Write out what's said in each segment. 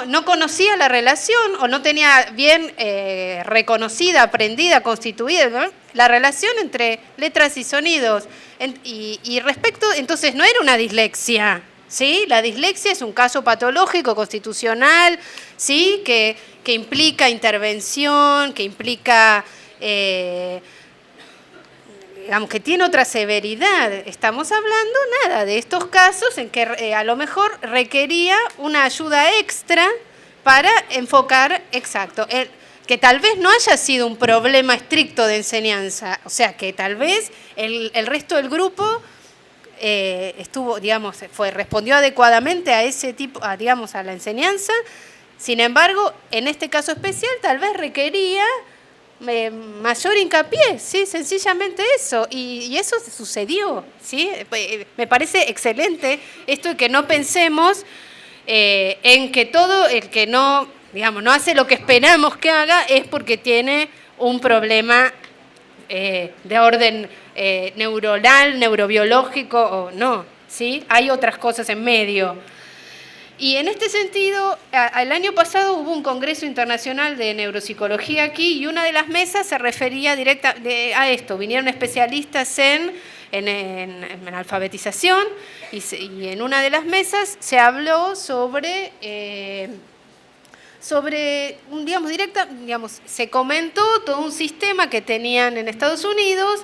no conocía la relación o no tenía bien reconocida, aprendida, constituida, ¿no?, la relación entre letras y sonidos. Y respecto, entonces no era una dislexia, ¿sí? La dislexia es un caso patológico constitucional, ¿sí?, que implica intervención, que implica, digamos, que tiene otra severidad. Estamos hablando, nada, de estos casos en que a lo mejor requería una ayuda extra para enfocar, exacto, que tal vez no haya sido un problema estricto de enseñanza, o sea, que tal vez el resto del grupo estuvo, digamos, respondió adecuadamente a ese tipo, digamos, a la enseñanza. Sin embargo, en este caso especial tal vez requería mayor hincapié, ¿sí? Sencillamente eso, y eso sucedió, ¿sí? Me parece excelente esto de que no pensemos en que todo el que no, digamos, no hace lo que esperamos que haga es porque tiene un problema de orden neuronal, neurobiológico o no, ¿sí? Hay otras cosas en medio. Y en este sentido, el año pasado hubo un congreso internacional de neuropsicología aquí y una de las mesas se refería directamente a esto. Vinieron especialistas en alfabetización y en una de las mesas se habló sobre se comentó todo un sistema que tenían en Estados Unidos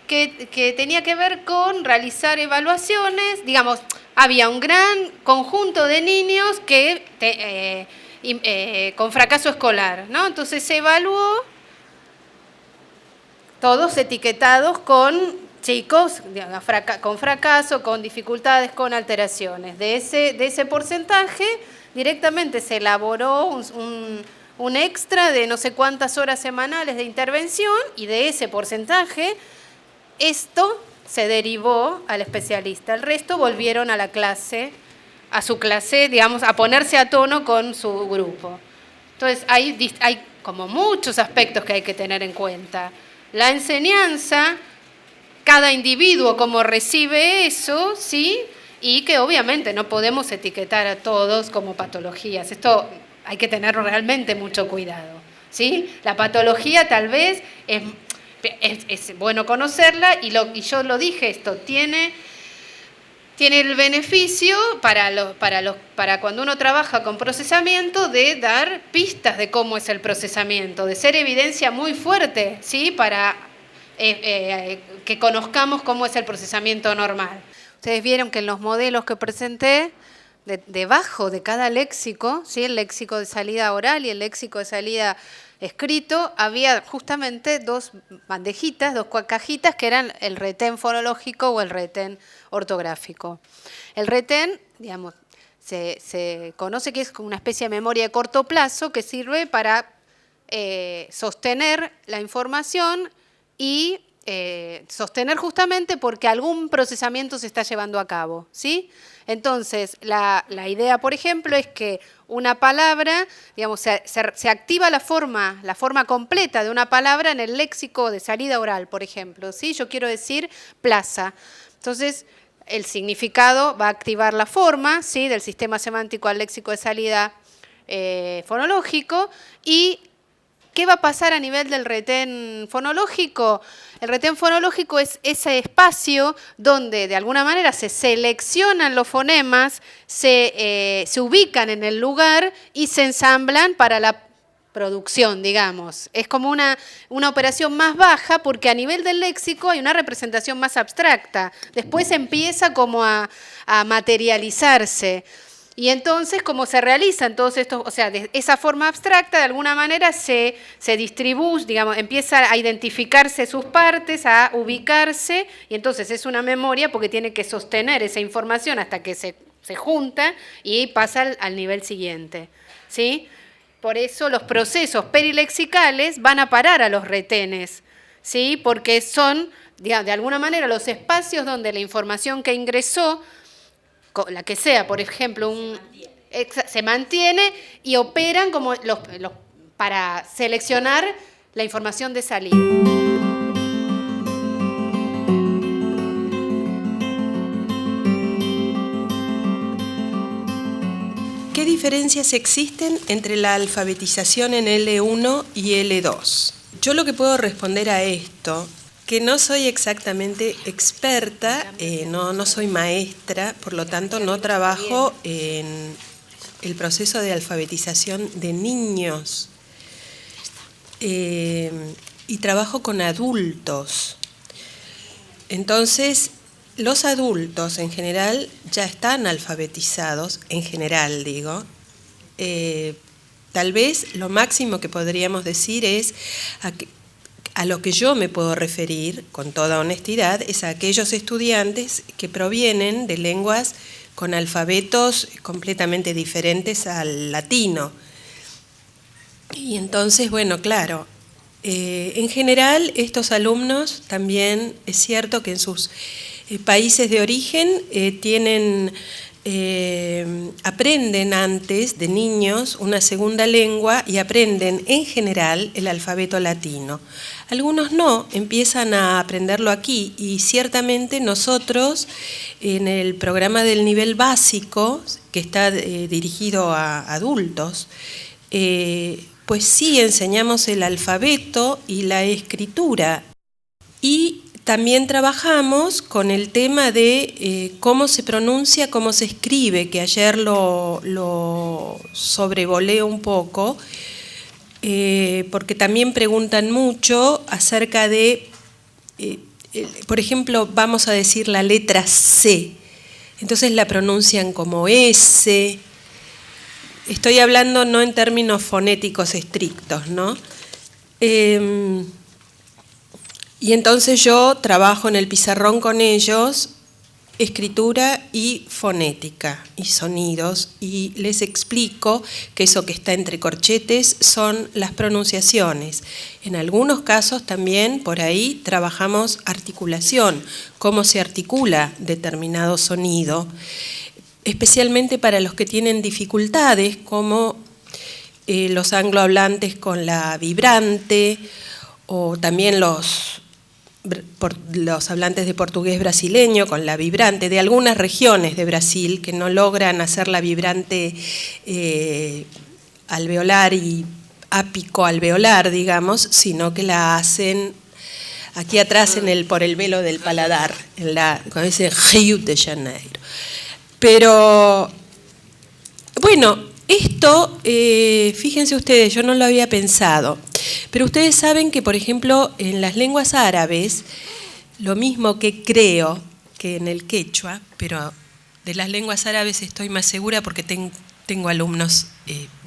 que tenía que ver con realizar evaluaciones. Digamos, había un gran conjunto de niños que con fracaso escolar, ¿no? Entonces se evaluó, todos etiquetados con chicos con fracaso, con dificultades, con alteraciones. De ese porcentaje directamente se elaboró un extra de no sé cuántas horas semanales de intervención y de ese porcentaje esto se derivó al especialista. El resto volvieron a la clase, a su clase, digamos, a ponerse a tono con su grupo. Entonces, hay como muchos aspectos que hay que tener en cuenta. La enseñanza, cada individuo cómo recibe eso, ¿sí? Y que obviamente no podemos etiquetar a todos como patologías. Esto hay que tener realmente mucho cuidado, ¿sí? La patología tal vez es bueno conocerla y yo lo dije, esto tiene el beneficio para cuando uno trabaja con procesamiento de dar pistas de cómo es el procesamiento, de ser evidencia muy fuerte, ¿sí?, para que conozcamos cómo es el procesamiento normal. Ustedes vieron que en los modelos que presenté, debajo de cada léxico, ¿sí?, el léxico de salida oral y el léxico de salida escrito, había justamente dos bandejitas, dos cajitas que eran el retén fonológico o el retén ortográfico. El retén, digamos, se conoce que es como una especie de memoria de corto plazo que sirve para sostener la información y sostener justamente porque algún procesamiento se está llevando a cabo, ¿sí? Entonces, la idea, por ejemplo, es que una palabra, digamos, se activa la forma completa de una palabra en el léxico de salida oral, por ejemplo, ¿sí? Yo quiero decir plaza. Entonces, el significado va a activar la forma, ¿sí?, del sistema semántico al léxico de salida fonológico. ¿Y qué va a pasar a nivel del retén fonológico? El retén fonológico es ese espacio donde de alguna manera se seleccionan los fonemas, se ubican en el lugar y se ensamblan para la producción, digamos. Es como una operación más baja porque a nivel del léxico hay una representación más abstracta. Después empieza como a materializarse. Y entonces, como se realizan todos estos, o sea, de esa forma abstracta, de alguna manera se distribuye, digamos, empieza a identificarse sus partes, a ubicarse, y entonces es una memoria porque tiene que sostener esa información hasta que se junta y pasa al nivel siguiente, ¿sí? Por eso los procesos perilexicales van a parar a los retenes, ¿sí? Porque son, digamos, de alguna manera los espacios donde la información que ingresó, la que sea, por ejemplo, se mantiene y operan como para seleccionar la información de salida. ¿Qué diferencias existen entre la alfabetización en L1 y L2? Yo lo que puedo responder a esto, que no soy exactamente experta, no soy maestra, por lo tanto no trabajo en el proceso de alfabetización de niños, y trabajo con adultos. Entonces, los adultos en general ya están alfabetizados, en general digo. Tal vez lo máximo que podríamos decir es, a lo que yo me puedo referir con toda honestidad, es a aquellos estudiantes que provienen de lenguas con alfabetos completamente diferentes al latino. Y entonces, bueno, claro, en general estos alumnos también es cierto que en sus países de origen aprenden antes de niños una segunda lengua y aprenden en general el alfabeto latino. Algunos no, empiezan a aprenderlo aquí y ciertamente nosotros en el programa del nivel básico, que está dirigido a adultos, pues sí enseñamos el alfabeto y la escritura. Y también trabajamos con el tema de cómo se pronuncia, cómo se escribe, que ayer lo sobrevolé un poco, porque también preguntan mucho acerca de, por ejemplo, vamos a decir la letra C, entonces la pronuncian como S. Estoy hablando no en términos fonéticos estrictos, ¿no? Y entonces yo trabajo en el pizarrón con ellos, escritura y fonética y sonidos, y les explico que eso que está entre corchetes son las pronunciaciones. En algunos casos también por ahí trabajamos articulación, cómo se articula determinado sonido, especialmente para los que tienen dificultades, como los anglohablantes con la vibrante, o también los hablantes de portugués brasileño con la vibrante, de algunas regiones de Brasil que no logran hacer la vibrante alveolar y ápico alveolar, digamos, sino que la hacen aquí atrás por el velo del paladar, cuando dice Rio de Janeiro. Pero, bueno, esto, fíjense ustedes, yo no lo había pensado, pero ustedes saben que, por ejemplo, en las lenguas árabes, lo mismo que creo que en el quechua, pero de las lenguas árabes estoy más segura porque tengo alumnos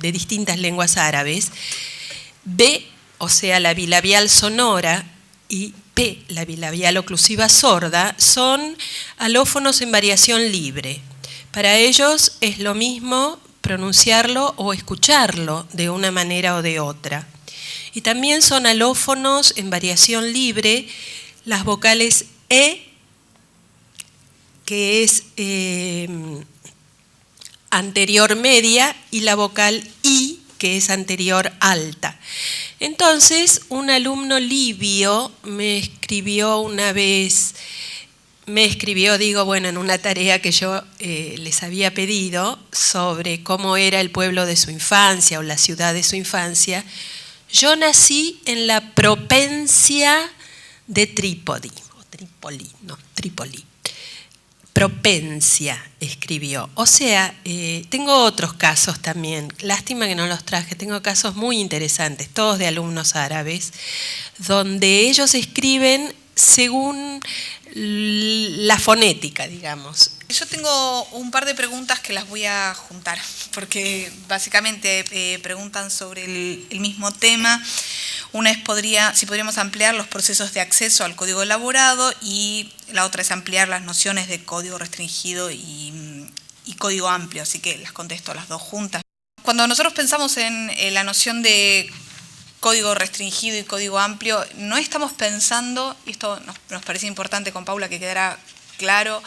de distintas lenguas árabes, B, o sea, la bilabial sonora, y P, la bilabial oclusiva sorda, son alófonos en variación libre. Para ellos es lo mismo pronunciarlo o escucharlo de una manera o de otra. Y también son alófonos en variación libre las vocales E, que es anterior media, y la vocal I, que es anterior alta. Entonces, un alumno libio me escribió una vez, en una tarea que yo les había pedido sobre cómo era el pueblo de su infancia o la ciudad de su infancia. Yo nací en la propencia de Trípoli. Propencia, escribió. O sea, tengo otros casos también, lástima que no los traje, tengo casos muy interesantes, todos de alumnos árabes, donde ellos escriben según la fonética, digamos. Yo tengo un par de preguntas que las voy a juntar, porque básicamente preguntan sobre el mismo tema. Una es si podríamos ampliar los procesos de acceso al código elaborado, y la otra es ampliar las nociones de código restringido y código amplio, así que las contesto las dos juntas. Cuando nosotros pensamos en la noción de código restringido y código amplio, no estamos pensando, y esto nos parece importante con Paula que quedara claro,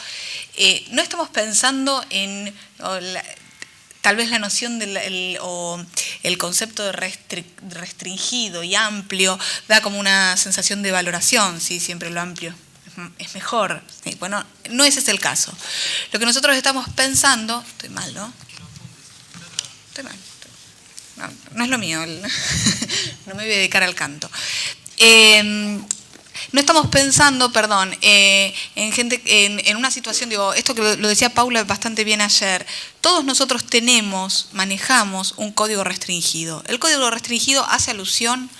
no estamos pensando en tal vez la noción o el concepto de restringido y amplio da como una sensación de valoración, ¿sí? Siempre lo amplio es mejor. ¿Sí? Bueno, no ese es el caso. Lo que nosotros estamos pensando, estoy mal, ¿no? estoy mal. No es lo mío, no me voy a dedicar al canto. No estamos pensando, perdón, en gente, en una situación, digo, esto que lo decía Paula bastante bien ayer, todos nosotros manejamos un código restringido. El código restringido hace alusión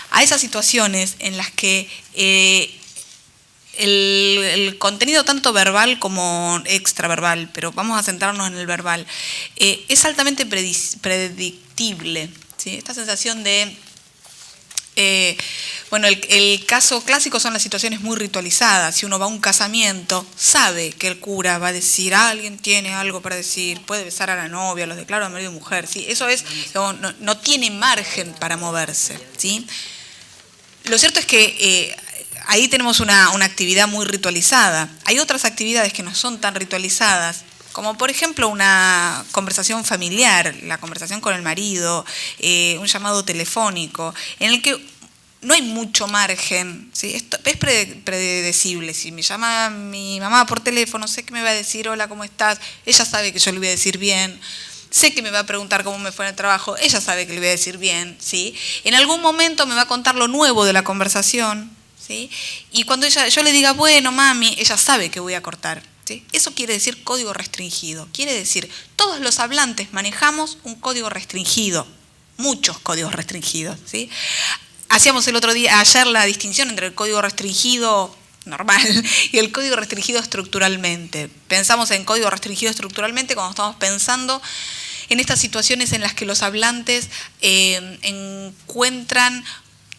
a esas situaciones en las que el contenido tanto verbal como extraverbal, pero vamos a centrarnos en el verbal, es altamente predictible, ¿sí? Esta sensación de... bueno, el caso clásico son las situaciones muy ritualizadas. Si uno va a un casamiento, sabe que el cura va a decir, alguien tiene algo para decir, puede besar a la novia, los declaro a marido y mujer, ¿sí? Eso es, no tiene margen para moverse, ¿sí? Lo cierto es que ahí tenemos una actividad muy ritualizada. Hay otras actividades que no son tan ritualizadas, como por ejemplo una conversación familiar, la conversación con el marido, un llamado telefónico, en el que no hay mucho margen, ¿sí? Esto es predecible. Si me llama mi mamá por teléfono, sé que me va a decir, hola, ¿cómo estás? Ella sabe que yo le voy a decir bien. Sé que me va a preguntar cómo me fue en el trabajo, ella sabe que le voy a decir bien, ¿sí? En algún momento me va a contar lo nuevo de la conversación, ¿sí? Y cuando yo le diga, bueno, mami, ella sabe que voy a cortar, ¿sí? Eso quiere decir código restringido. Quiere decir, todos los hablantes manejamos un código restringido, muchos códigos restringidos, ¿sí? Hacíamos ayer la distinción entre el código restringido normal y el código restringido estructuralmente. Pensamos en código restringido estructuralmente cuando estamos pensando en estas situaciones en las que los hablantes encuentran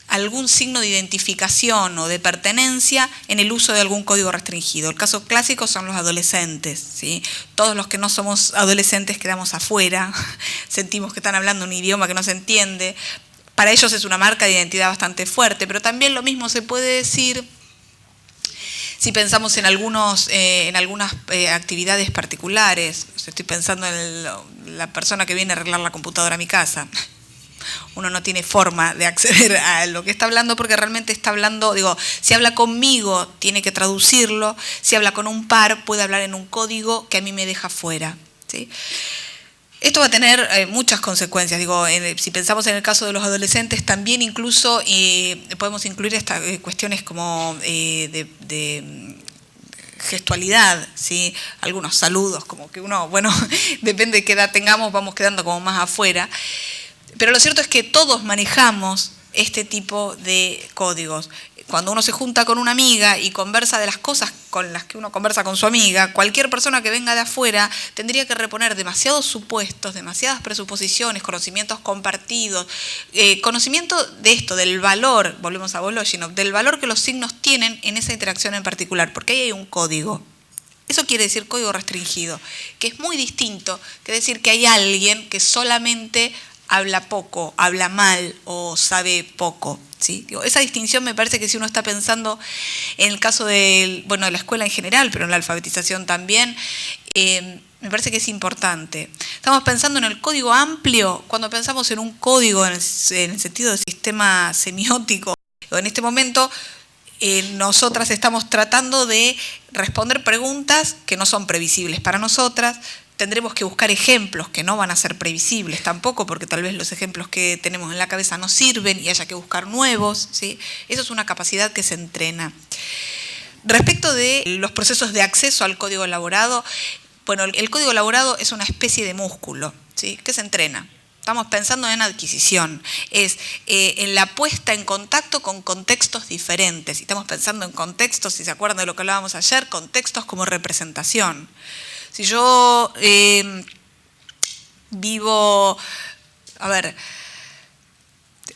algún signo de identificación o de pertenencia en el uso de algún código restringido. El caso clásico son los adolescentes, ¿sí? Todos los que no somos adolescentes quedamos afuera, sentimos que están hablando un idioma que no se entiende. Para ellos es una marca de identidad bastante fuerte, pero también lo mismo se puede decir si pensamos en algunas actividades particulares. Estoy pensando en la persona que viene a arreglar la computadora a mi casa. Uno no tiene forma de acceder a lo que está hablando porque realmente está hablando, si habla conmigo tiene que traducirlo, si habla con un par puede hablar en un código que a mí me deja fuera, ¿sí? Esto va a tener muchas consecuencias. Si pensamos en el caso de los adolescentes, también incluso podemos incluir estas cuestiones como de gestualidad, ¿sí? Algunos saludos, como que uno, depende de qué edad tengamos, vamos quedando como más afuera. Pero lo cierto es que todos manejamos este tipo de códigos. Cuando uno se junta con una amiga y conversa de las cosas con las que uno conversa con su amiga, cualquier persona que venga de afuera tendría que reponer demasiados supuestos, demasiadas presuposiciones, conocimientos compartidos, conocimiento de esto, del valor, volvemos a Voloshinov, del valor que los signos tienen en esa interacción en particular, porque ahí hay un código. Eso quiere decir código restringido, que es muy distinto que decir que hay alguien que solamente habla poco, habla mal o sabe poco, ¿sí? Esa distinción me parece que si uno está pensando en el caso de la escuela en general, pero en la alfabetización también, me parece que es importante. Estamos pensando en el código amplio cuando pensamos en un código en el sentido de sistema semiótico. En este momento nosotras estamos tratando de responder preguntas que no son previsibles para nosotras. Tendremos que buscar ejemplos que no van a ser previsibles tampoco, porque tal vez los ejemplos que tenemos en la cabeza no sirven y haya que buscar nuevos, ¿sí? Eso es una capacidad que se entrena. Respecto de los procesos de acceso al código elaborado, el código elaborado es una especie de músculo, ¿sí? Que se entrena. Estamos pensando en adquisición, es en la puesta en contacto con contextos diferentes. Estamos pensando en contextos, si se acuerdan de lo que hablábamos ayer, contextos como representación. Si yo vivo,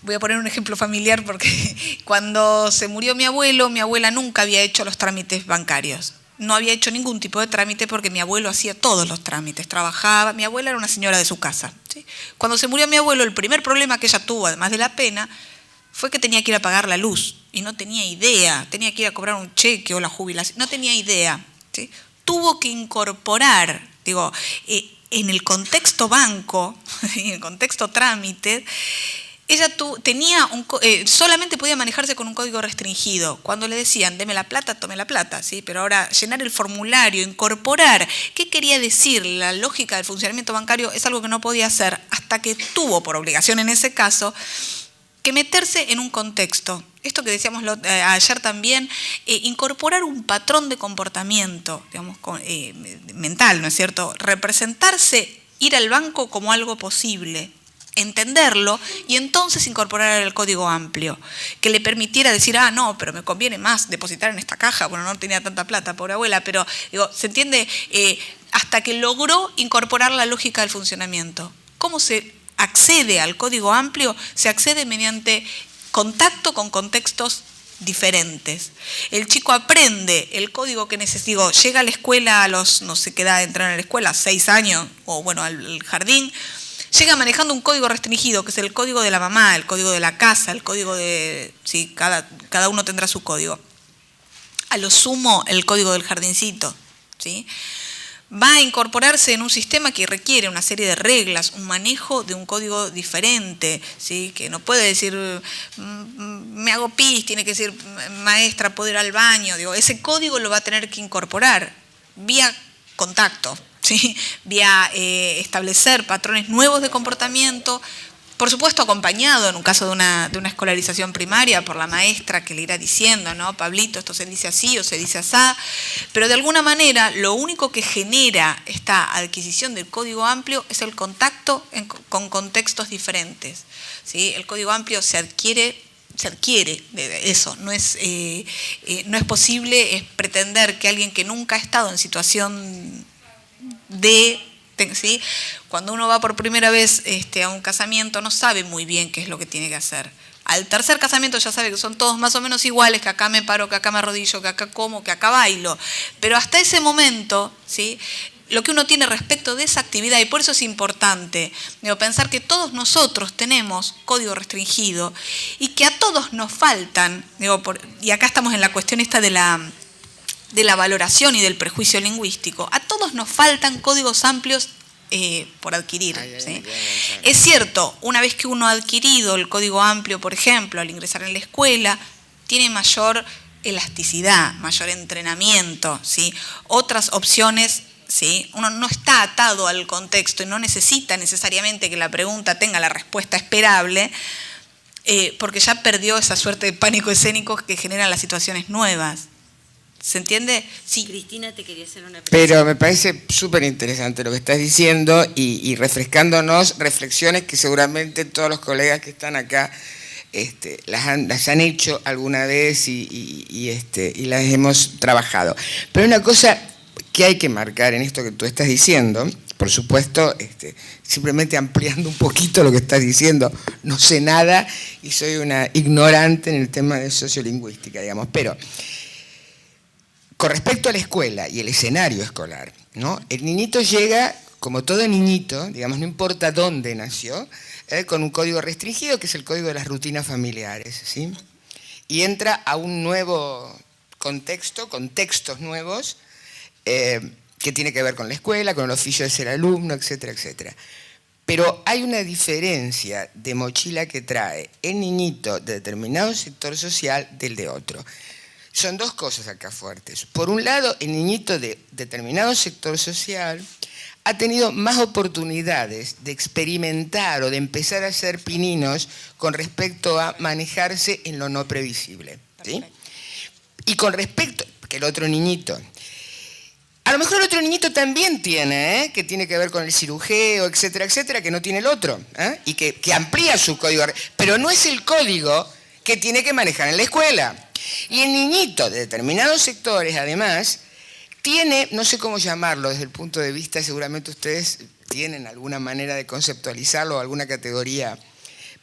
voy a poner un ejemplo familiar porque cuando se murió mi abuela nunca había hecho los trámites bancarios. No había hecho ningún tipo de trámite porque mi abuelo hacía todos los trámites, trabajaba. Mi abuela era una señora de su casa, ¿sí? Cuando se murió mi abuelo, el primer problema que ella tuvo, además de la pena, fue que tenía que ir a pagar la luz y no tenía idea, tenía que ir a cobrar un cheque o la jubilación, no tenía idea, ¿sí? Tuvo que incorporar, en el contexto banco, en el contexto trámite, ella tenía solamente podía manejarse con un código restringido. Cuando le decían, deme la plata, tome la plata, ¿sí? Pero ahora llenar el formulario, incorporar qué quería decir la lógica del funcionamiento bancario es algo que no podía hacer hasta que tuvo por obligación en ese caso que meterse en un contexto. Esto que decíamos ayer también, incorporar un patrón de comportamiento, digamos, mental, ¿no es cierto? Representarse, ir al banco como algo posible, entenderlo y entonces incorporar el código amplio, que le permitiera decir, no, pero me conviene más depositar en esta caja, bueno, no tenía tanta plata, pobre abuela, pero digo, ¿se entiende? Hasta que logró incorporar la lógica del funcionamiento. ¿Cómo se accede al código amplio? Se accede mediante contacto con contextos diferentes. El chico aprende el código que necesita, llega a la escuela a los, no sé qué edad entrar a la escuela, 6 años, o bueno, al jardín, llega manejando un código restringido, que es el código de la mamá, el código de la casa, el código de... Sí, cada uno tendrá su código. A lo sumo, el código del jardincito, ¿sí? Va a incorporarse en un sistema que requiere una serie de reglas, un manejo de un código diferente, ¿sí? Que no puede decir, me hago pis, tiene que decir, maestra, puedo ir al baño. Digo, ese código lo va a tener que incorporar vía contacto, ¿sí? Vía establecer patrones nuevos de comportamiento, por supuesto acompañado en un caso de una escolarización primaria por la maestra que le irá diciendo, ¿no? Pablito, esto se dice así o se dice asá, pero de alguna manera lo único que genera esta adquisición del código amplio es el contacto con contextos diferentes, ¿sí? El código amplio se adquiere eso, no es posible pretender que alguien que nunca ha estado en situación ¿sí? Cuando uno va por primera vez a un casamiento no sabe muy bien qué es lo que tiene que hacer. Al tercer casamiento ya sabe que son todos más o menos iguales, que acá me paro, que acá me arrodillo, que acá como, que acá bailo. Pero hasta ese momento, ¿sí? Lo que uno tiene respecto de esa actividad, y por eso es importante pensar que todos nosotros tenemos código restringido y que a todos nos faltan, y acá estamos en la cuestión esta de la valoración y del prejuicio lingüístico, a todos nos faltan códigos amplios por adquirir, ¿sí? Es cierto, una vez que uno ha adquirido el código amplio, por ejemplo, al ingresar en la escuela, tiene mayor elasticidad, mayor entrenamiento, ¿sí? Otras opciones, ¿sí? Uno no está atado al contexto y no necesita necesariamente que la pregunta tenga la respuesta esperable, porque ya perdió esa suerte de pánico escénico que generan las situaciones nuevas. ¿Se entiende? Sí. Cristina, te quería hacer una pregunta. Pero me parece súper interesante lo que estás diciendo y refrescándonos reflexiones que seguramente todos los colegas que están acá las han hecho alguna vez y las hemos trabajado. Pero hay una cosa que hay que marcar en esto que tú estás diciendo, por supuesto, simplemente ampliando un poquito lo que estás diciendo, no sé nada y soy una ignorante en el tema de sociolingüística, digamos, pero con respecto a la escuela y el escenario escolar, ¿no? El niñito llega, como todo niñito, digamos, no importa dónde nació, con un código restringido, que es el código de las rutinas familiares, ¿sí? Y entra a un nuevo contexto, contextos nuevos, que tiene que ver con la escuela, con el oficio de ser alumno, etcétera, etcétera. Pero hay una diferencia de mochila que trae el niñito de determinado sector social del de otro. Son dos cosas acá fuertes. Por un lado, el niñito de determinado sector social ha tenido más oportunidades de experimentar o de empezar a ser pininos con respecto a manejarse en lo no previsible, ¿sí? Y con respecto, que el otro niñito, a lo mejor el otro niñito también tiene, que tiene que ver con el cirujeo, etcétera, etcétera, que no tiene el otro, y que amplía su código, pero no es el código que tiene que manejar en la escuela. Y el niñito de determinados sectores, además, tiene, no sé cómo llamarlo desde el punto de vista, seguramente ustedes tienen alguna manera de conceptualizarlo, alguna categoría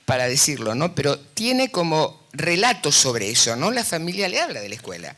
para decirlo, ¿no? Pero tiene como relatos sobre eso, ¿no? La familia le habla de la escuela.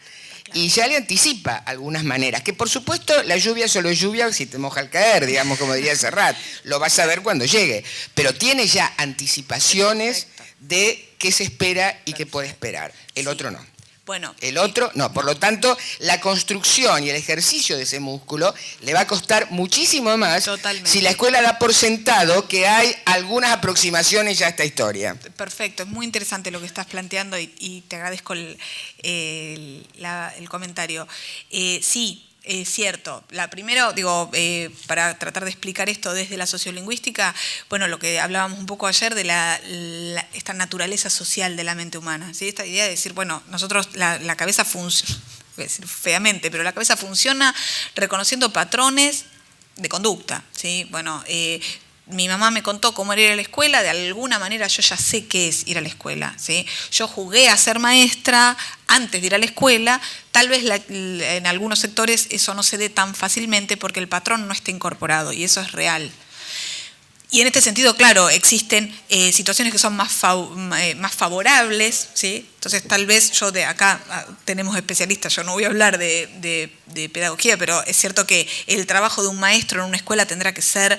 Y ya le anticipa algunas maneras, que por supuesto la lluvia solo es lluvia si te moja al caer, digamos, como diría Serrat, lo vas a ver cuando llegue, pero tiene ya anticipaciones de qué se espera y qué puede esperar, el otro no. Bueno, el otro no. Por lo tanto, la construcción y el ejercicio de ese músculo le va a costar muchísimo más. Totalmente. Si la escuela da por sentado que hay algunas aproximaciones ya a esta historia. Perfecto, es muy interesante lo que estás planteando y te agradezco el comentario. Sí. Es cierto. Primero, para tratar de explicar esto desde la sociolingüística, bueno, lo que hablábamos un poco ayer de esta naturaleza social de la mente humana, ¿sí? Esta idea de decir, bueno, nosotros la cabeza funciona, voy a decir feamente, pero la cabeza funciona reconociendo patrones de conducta, ¿sí? Bueno, mi mamá me contó cómo era ir a la escuela, de alguna manera yo ya sé qué es ir a la escuela, ¿sí? Yo jugué a ser maestra antes de ir a la escuela, tal vez en algunos sectores eso no se dé tan fácilmente porque el patrón no está incorporado y eso es real. Y en este sentido, claro, existen situaciones que son más favorables, ¿sí? Entonces tal vez yo de acá tenemos especialistas, yo no voy a hablar de pedagogía, pero es cierto que el trabajo de un maestro en una escuela tendrá que ser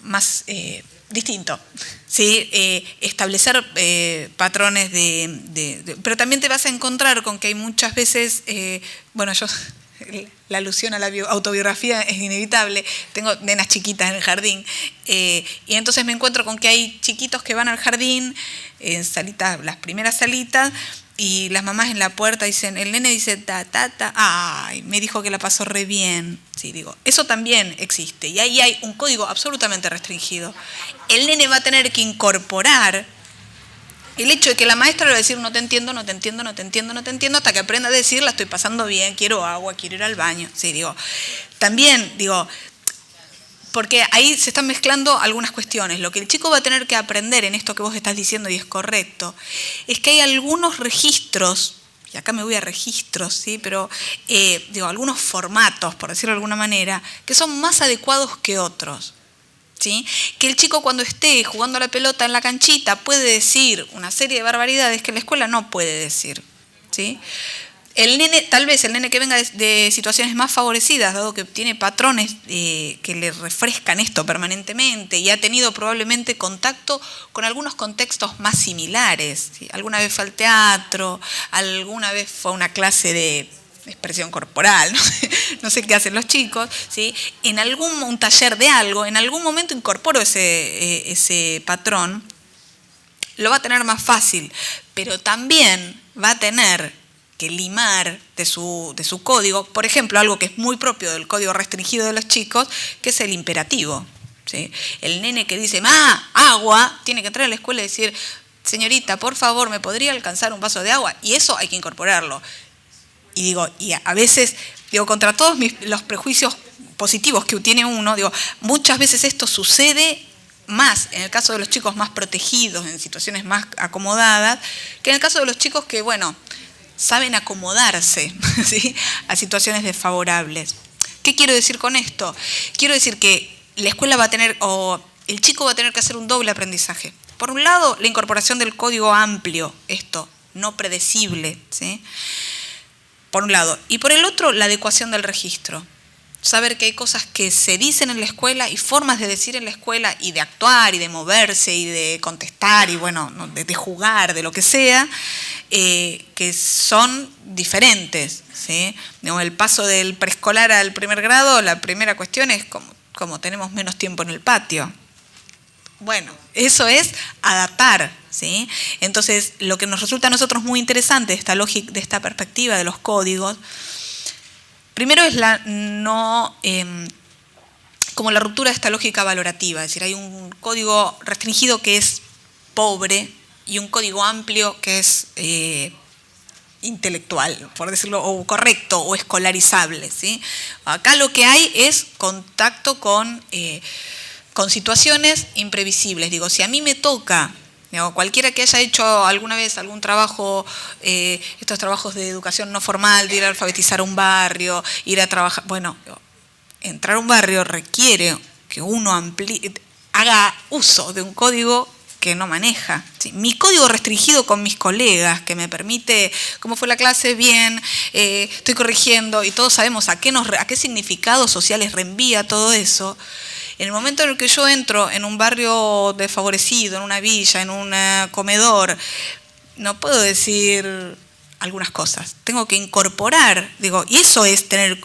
más distinto, ¿sí? Establecer patrones pero también te vas a encontrar con que hay muchas veces, la alusión a la autobiografía es inevitable, tengo nenas chiquitas en el jardín, y entonces me encuentro con que hay chiquitos que van al jardín, en salitas, las primeras salitas, y las mamás en la puerta dicen, el nene dice, ay, me dijo que la pasó re bien. Sí, digo, eso también existe. Y ahí hay un código absolutamente restringido. El nene va a tener que incorporar el hecho de que la maestra le va a decir, no te entiendo, no te entiendo, no te entiendo, no te entiendo, hasta que aprenda a decir, la estoy pasando bien, quiero agua, quiero ir al baño. Sí, digo, también, porque ahí se están mezclando algunas cuestiones. Lo que el chico va a tener que aprender en esto que vos estás diciendo, y es correcto, es que hay algunos registros, y acá me voy a registros, ¿sí? Pero algunos formatos, por decirlo de alguna manera, que son más adecuados que otros, ¿sí? Que el chico cuando esté jugando a la pelota en la canchita puede decir una serie de barbaridades que en la escuela no puede decir, ¿sí? Tal vez el nene que venga de situaciones más favorecidas, dado que tiene patrones que le refrescan esto permanentemente y ha tenido probablemente contacto con algunos contextos más similares, ¿sí? Alguna vez fue al teatro, alguna vez fue a una clase de expresión corporal, no sé qué hacen los chicos, ¿sí? En un taller de algo, en algún momento incorporo ese patrón, lo va a tener más fácil, pero también va a tener que limar de su código, por ejemplo, algo que es muy propio del código restringido de los chicos, que es el imperativo, ¿sí? El nene que dice, agua, tiene que entrar a la escuela y decir, señorita, por favor, ¿me podría alcanzar un vaso de agua? Y eso hay que incorporarlo. Y a veces, contra todos los prejuicios positivos que tiene uno, muchas veces esto sucede más en el caso de los chicos más protegidos, en situaciones más acomodadas, que en el caso de los chicos que, saben acomodarse, ¿sí? A situaciones desfavorables. ¿Qué quiero decir con esto? Quiero decir que la escuela va a tener, o el chico va a tener que hacer un doble aprendizaje. Por un lado, la incorporación del código amplio, esto, no predecible, ¿sí? Por un lado. Y por el otro, la adecuación del registro. Saber que hay cosas que se dicen en la escuela y formas de decir en la escuela y de actuar y de moverse y de contestar y de jugar, de lo que sea, que son diferentes, ¿sí? El paso del preescolar al primer grado, la primera cuestión es como tenemos menos tiempo en el patio. Bueno, eso es adaptar, ¿sí? Entonces, lo que nos resulta a nosotros muy interesante de esta lógica, de esta perspectiva de los códigos, primero es como la ruptura de esta lógica valorativa, es decir, hay un código restringido que es pobre y un código amplio que es intelectual, por decirlo, o correcto, o escolarizable, ¿sí? Acá lo que hay es contacto con situaciones imprevisibles. Si a mí me toca, cualquiera que haya hecho alguna vez algún trabajo, estos trabajos de educación no formal, de ir a alfabetizar un barrio, ir a trabajar, entrar a un barrio requiere que uno haga uso de un código que no maneja, ¿sí? Mi código restringido con mis colegas, que me permite, ¿cómo fue la clase? Bien, estoy corrigiendo, y todos sabemos a qué significados sociales reenvía todo eso. En el momento en el que yo entro en un barrio desfavorecido, en una villa, en un comedor, no puedo decir algunas cosas, tengo que incorporar, digo, y eso es tener,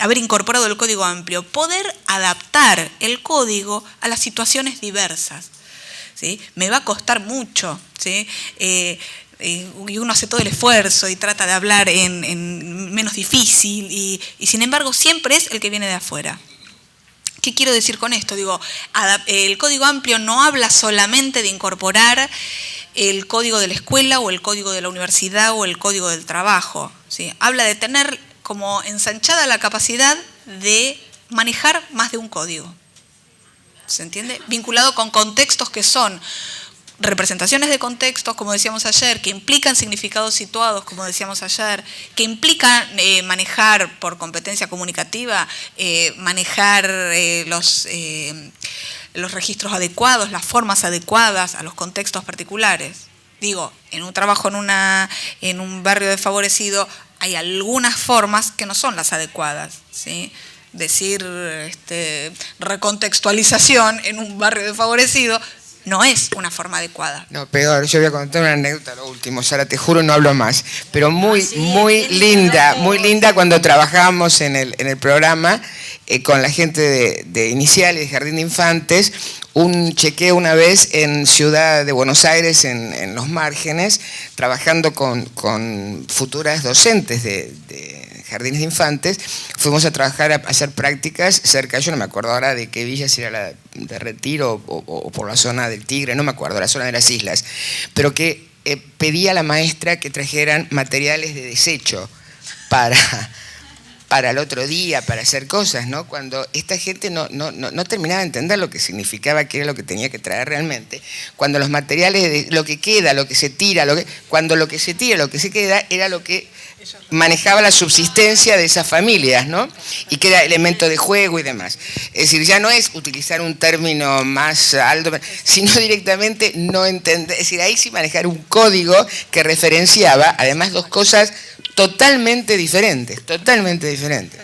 haber incorporado el código amplio, poder adaptar el código a las situaciones diversas, ¿sí? Me va a costar mucho, ¿sí? Y uno hace todo el esfuerzo y trata de hablar en menos difícil y sin embargo siempre es el que viene de afuera. ¿Qué quiero decir con esto? Digo, el código amplio no habla solamente de incorporar el código de la escuela o el código de la universidad o el código del trabajo, ¿sí? Habla de tener como ensanchada la capacidad de manejar más de un código. ¿Se entiende? Vinculado con contextos que son representaciones de contextos, como decíamos ayer, que implican significados situados, como decíamos ayer, que implican manejar por competencia comunicativa, manejar los registros adecuados, las formas adecuadas a los contextos particulares. Digo, en un trabajo en un barrio desfavorecido hay algunas formas que no son las adecuadas, ¿sí? Decir recontextualización en un barrio desfavorecido no es una forma adecuada. No, peor, yo voy a contar una anécdota, lo último, Sara, te juro no hablo más, pero muy linda cuando trabajábamos en el programa con la gente de Inicial y de Jardín de Infantes, un chequeo una vez en Ciudad de Buenos Aires, en Los Márgenes, trabajando con futuras docentes de Jardines de Infantes. Fuimos a trabajar, a hacer prácticas cerca, yo no me acuerdo ahora de qué villa, si era la de Retiro o por la zona del Tigre, no me acuerdo, la zona de las islas, pero que pedía a la maestra que trajeran materiales de desecho para el otro día, para hacer cosas, ¿no? Cuando esta gente no terminaba de entender lo que significaba, qué era lo que tenía que traer realmente, cuando los materiales, lo que queda, lo que se tira, cuando lo que se tira, lo que se queda, era lo que manejaba la subsistencia de esas familias, ¿no? Y que era elemento de juego y demás. Es decir, ya no es utilizar un término más alto, sino directamente no entender, es decir, ahí sí manejar un código que referenciaba, además, dos cosas totalmente diferentes, totalmente diferentes.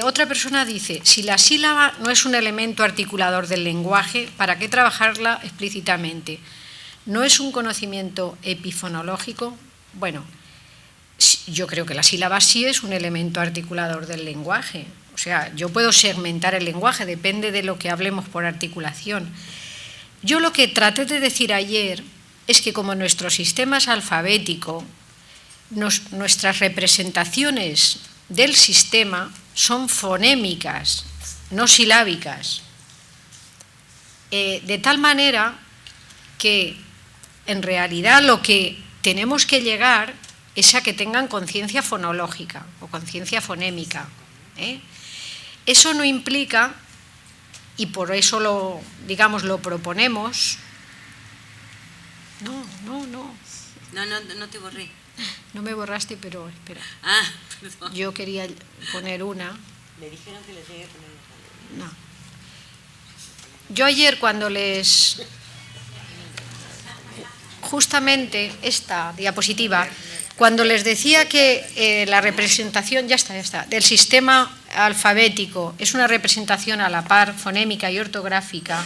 Otra persona dice, si la sílaba no es un elemento articulador del lenguaje, ¿para qué trabajarla explícitamente? ¿No es un conocimiento epifonológico? Bueno, yo creo que la sílaba sí es un elemento articulador del lenguaje. O sea, yo puedo segmentar el lenguaje, depende de lo que hablemos por articulación. Yo lo que traté de decir ayer es que como nuestro sistema es alfabético, nuestras representaciones del sistema son fonémicas, no silábicas. De tal manera que en realidad lo que tenemos que llegar es a que tengan conciencia fonológica o conciencia fonémica. Eso no implica, y por eso lo proponemos. No te borré. No me borraste, pero espera. Ah, perdón. Yo quería poner una. Me dijeron que le llegué a poner. No. Yo ayer cuando les... Justamente esta diapositiva, cuando les decía que la representación, ya está, del sistema alfabético es una representación a la par fonémica y ortográfica,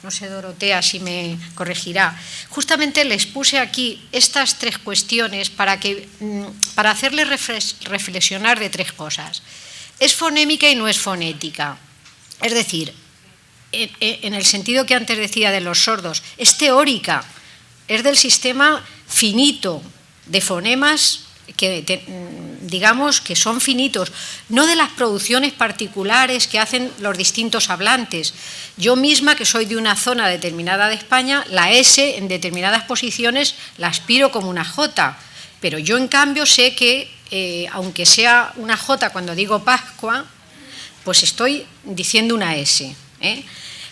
no sé, Dorotea, si me corregirá, justamente les puse aquí estas tres cuestiones para hacerles reflexionar de tres cosas. Es fonémica y no es fonética. Es decir, en el sentido que antes decía de los sordos, es teórica, es del sistema finito de fonemas que digamos que son finitos, no de las producciones particulares que hacen los distintos hablantes. Yo misma, que soy de una zona determinada de España, la S en determinadas posiciones la aspiro como una J, pero yo en cambio sé que aunque sea una J cuando digo Pascua, pues estoy diciendo una S.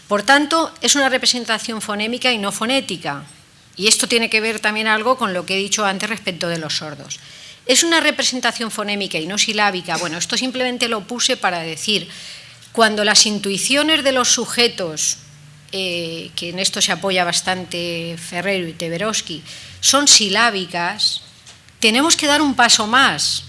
Por tanto, es una representación fonémica y no fonética. Y esto tiene que ver también algo con lo que he dicho antes respecto de los sordos. ¿Es una representación fonémica y no silábica? Bueno, esto simplemente lo puse para decir, cuando las intuiciones de los sujetos, que en esto se apoya bastante Ferrero y Teberovsky, son silábicas, tenemos que dar un paso más,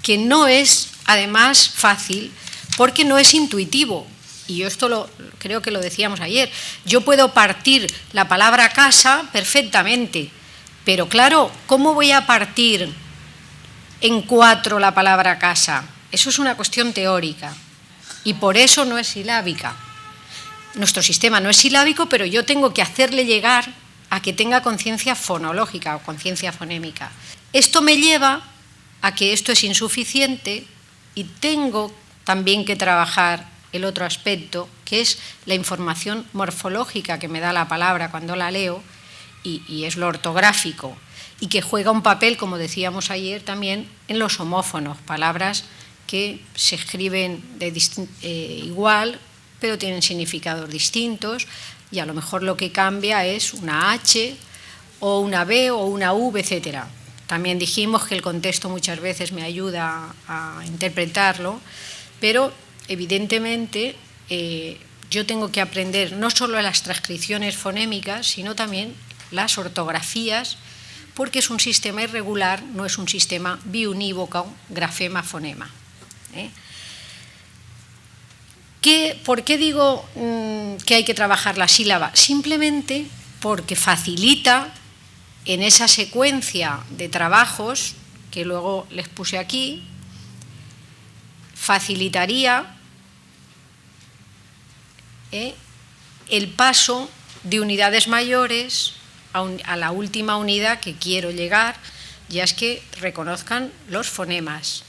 que no es además fácil, porque no es intuitivo. Y yo esto creo que lo decíamos ayer, yo puedo partir la palabra casa perfectamente, Pero claro, ¿cómo voy a partir en 4 la palabra casa? Eso es una cuestión teórica y por eso no es silábica. Nuestro sistema no es silábico, pero yo tengo que hacerle llegar a que tenga conciencia fonológica o conciencia fonémica. Esto me lleva a que esto es insuficiente y tengo también que trabajar el otro aspecto, que es la información morfológica que me da la palabra cuando la leo, y es lo ortográfico, y que juega un papel, como decíamos ayer, también en los homófonos, palabras que se escriben igual, pero tienen significados distintos, y a lo mejor lo que cambia es una H o una B o una V, etc. También dijimos que el contexto muchas veces me ayuda a interpretarlo, pero evidentemente yo tengo que aprender no solo las transcripciones fonémicas, sino también las ortografías, porque es un sistema irregular, no es un sistema biunívoco, grafema-fonema. ¿Por qué digo que hay que trabajar la sílaba? Simplemente porque facilita en esa secuencia de trabajos que luego les puse aquí, facilitaría el paso de unidades mayores a la última unidad que quiero llegar, ya es que reconozcan los fonemas.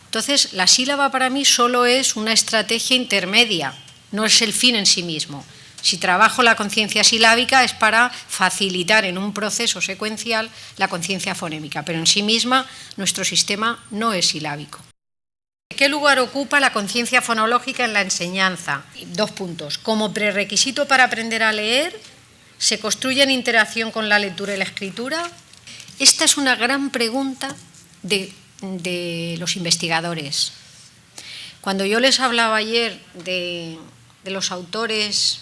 Entonces, la sílaba para mí solo es una estrategia intermedia, no es el fin en sí mismo. Si trabajo la conciencia silábica es para facilitar en un proceso secuencial la conciencia fonémica, pero en sí misma nuestro sistema no es silábico. ¿Qué lugar ocupa la conciencia fonológica en la enseñanza? 2 puntos. Como prerequisito para aprender a leer, ¿se construye en interacción con la lectura y la escritura? Esta es una gran pregunta de los investigadores. Cuando yo les hablaba ayer de los autores,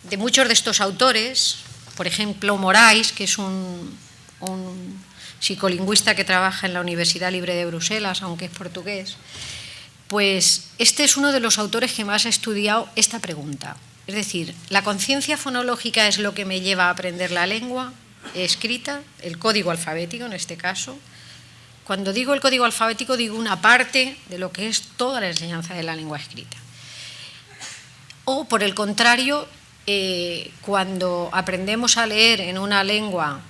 de muchos de estos autores, por ejemplo Morais, que es un psicolingüista que trabaja en la Universidad Libre de Bruselas, aunque es portugués, pues este es uno de los autores que más ha estudiado esta pregunta. Es decir, ¿la conciencia fonológica es lo que me lleva a aprender la lengua escrita, el código alfabético en este caso? Cuando digo el código alfabético digo una parte de lo que es toda la enseñanza de la lengua escrita. O por el contrario, cuando aprendemos a leer en una lengua,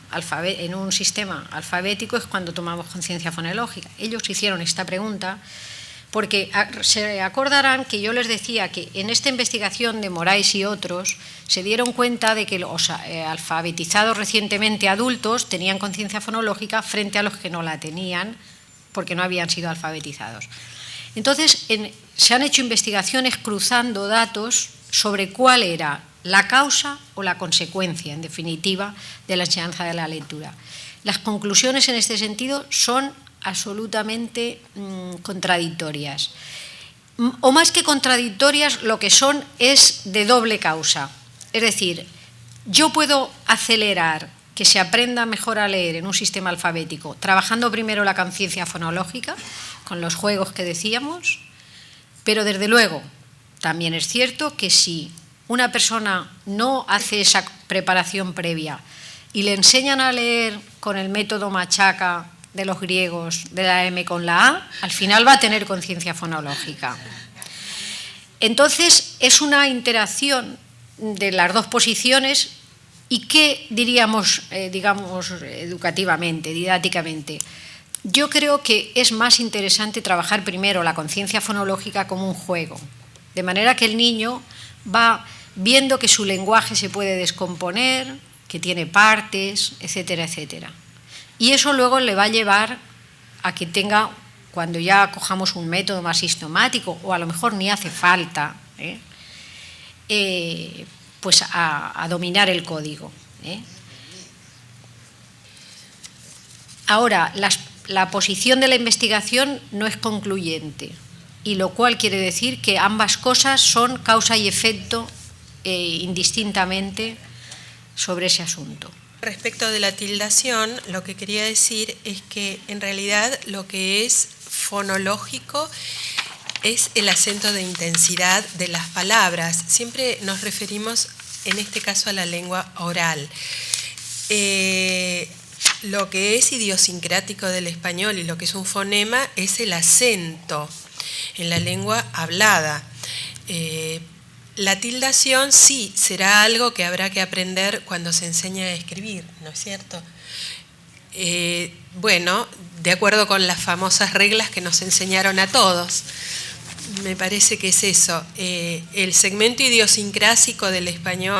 en un sistema alfabético, es cuando tomamos conciencia fonológica. Ellos hicieron esta pregunta porque se acordarán que yo les decía que en esta investigación de Morais y otros se dieron cuenta de que los alfabetizados recientemente adultos tenían conciencia fonológica frente a los que no la tenían porque no habían sido alfabetizados. Entonces, se han hecho investigaciones cruzando datos sobre cuál era la causa o la consecuencia, en definitiva, de la enseñanza de la lectura. Las conclusiones en este sentido son absolutamente contradictorias. O más que contradictorias, lo que son es de doble causa. Es decir, yo puedo acelerar que se aprenda mejor a leer en un sistema alfabético, trabajando primero la conciencia fonológica, con los juegos que decíamos, pero desde luego también es cierto que si una persona no hace esa preparación previa y le enseñan a leer con el método machaca de los griegos, de la M con la A, al final va a tener conciencia fonológica. Entonces, es una interacción de las dos posiciones y ¿qué diríamos, digamos, educativamente, didácticamente? Yo creo que es más interesante trabajar primero la conciencia fonológica como un juego, de manera que el niño va viendo que su lenguaje se puede descomponer, que tiene partes, etcétera, etcétera. Y eso luego le va a llevar a que tenga, cuando ya cojamos un método más sistemático, o a lo mejor ni hace falta, pues a dominar el código. Ahora, la posición de la investigación no es concluyente, y lo cual quiere decir que ambas cosas son causa y efecto indistintamente sobre ese asunto. Respecto de la tildación, lo que quería decir es que en realidad lo que es fonológico es el acento de intensidad de las palabras. Siempre nos referimos en este caso a la lengua oral. Lo que es idiosincrático del español y lo que es un fonema es el acento en la lengua hablada. La tildación sí será algo que habrá que aprender cuando se enseña a escribir, ¿no es cierto? Bueno, de acuerdo con las famosas reglas que nos enseñaron a todos. Me parece que es eso. El segmento idiosincrásico del español